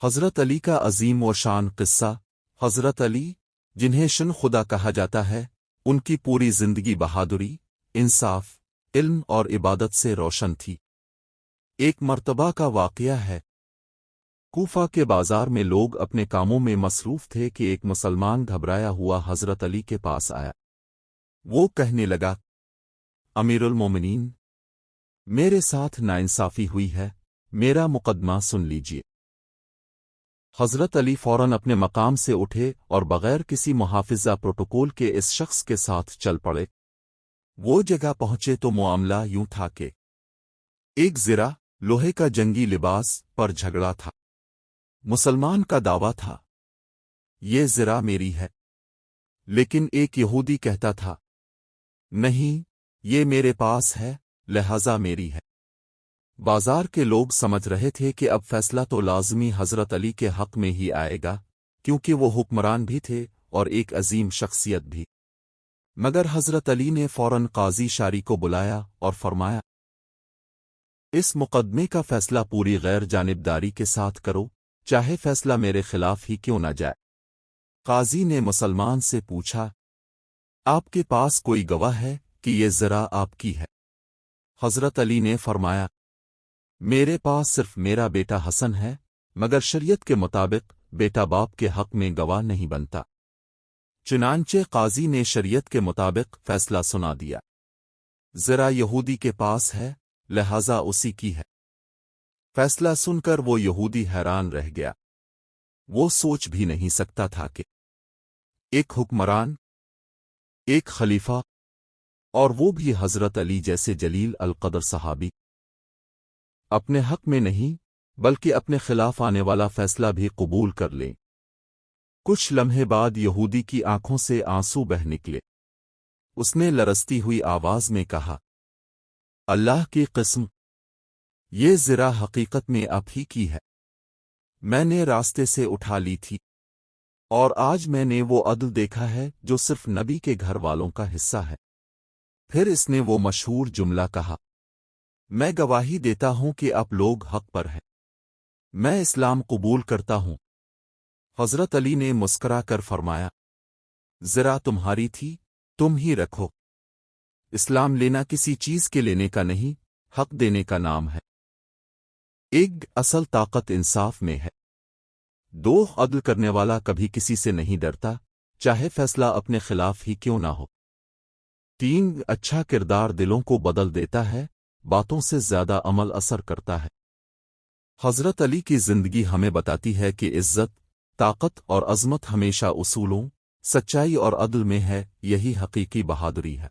حضرت علی کا عظیم و شان قصہ۔ حضرت علی، جنہیں شن خدا کہا جاتا ہے، ان کی پوری زندگی بہادری، انصاف، علم اور عبادت سے روشن تھی۔ ایک مرتبہ کا واقعہ ہے۔ کوفہ کے بازار میں لوگ اپنے کاموں میں مصروف تھے کہ ایک مسلمان گھبرایا ہوا حضرت علی کے پاس آیا۔ وہ کہنے لگا، امیر المومنین، میرے ساتھ ناانصافی ہوئی ہے، میرا مقدمہ سن لیجیے۔ حضرت علی فوراً اپنے مقام سے اٹھے اور بغیر کسی محافظہ پروٹوکول کے اس شخص کے ساتھ چل پڑے۔ وہ جگہ پہنچے تو معاملہ یوں تھا کہ ایک زرہ، لوہے کا جنگی لباس پر جھگڑا تھا۔ مسلمان کا دعویٰ تھا، یہ زرہ میری ہے، لیکن ایک یہودی کہتا تھا، نہیں، یہ میرے پاس ہے، لہذا میری ہے۔ بازار کے لوگ سمجھ رہے تھے کہ اب فیصلہ تو لازمی حضرت علی کے حق میں ہی آئے گا، کیونکہ وہ حکمران بھی تھے اور ایک عظیم شخصیت بھی۔ مگر حضرت علی نے فوراً قاضی شاری کو بلایا اور فرمایا، اس مقدمے کا فیصلہ پوری غیر جانبداری کے ساتھ کرو، چاہے فیصلہ میرے خلاف ہی کیوں نہ جائے۔ قاضی نے مسلمان سے پوچھا، آپ کے پاس کوئی گواہ ہے کہ یہ زرہ آپ کی ہے؟ حضرت علی نے فرمایا، میرے پاس صرف میرا بیٹا حسن ہے، مگر شریعت کے مطابق بیٹا باپ کے حق میں گواہ نہیں بنتا۔ چنانچہ قاضی نے شریعت کے مطابق فیصلہ سنا دیا، زرہ یہودی کے پاس ہے، لہذا اسی کی ہے۔ فیصلہ سن کر وہ یہودی حیران رہ گیا۔ وہ سوچ بھی نہیں سکتا تھا کہ ایک حکمران، ایک خلیفہ، اور وہ بھی حضرت علی جیسے جلیل القدر صحابی، اپنے حق میں نہیں بلکہ اپنے خلاف آنے والا فیصلہ بھی قبول کر لیں۔ کچھ لمحے بعد یہودی کی آنکھوں سے آنسو بہہ نکلے۔ اس نے لرزتی ہوئی آواز میں کہا، اللہ کی قسم، یہ زرہ حقیقت میں آپ ہی کی ہے۔ میں نے راستے سے اٹھا لی تھی، اور آج میں نے وہ عدل دیکھا ہے جو صرف نبی کے گھر والوں کا حصہ ہے۔ پھر اس نے وہ مشہور جملہ کہا، میں گواہی دیتا ہوں کہ آپ لوگ حق پر ہیں، میں اسلام قبول کرتا ہوں۔ حضرت علی نے مسکرا کر فرمایا، زرہ تمہاری تھی، تم ہی رکھو۔ اسلام لینا کسی چیز کے لینے کا نہیں، حق دینے کا نام ہے۔ ایک اصل طاقت انصاف میں ہے۔ دو، عدل کرنے والا کبھی کسی سے نہیں ڈرتا، چاہے فیصلہ اپنے خلاف ہی کیوں نہ ہو۔ تین، اچھا کردار دلوں کو بدل دیتا ہے، باتوں سے زیادہ عمل اثر کرتا ہے۔ حضرت علی کی زندگی ہمیں بتاتی ہے کہ عزت، طاقت اور عظمت ہمیشہ اصولوں، سچائی اور عدل میں ہے، یہی حقیقی بہادری ہے۔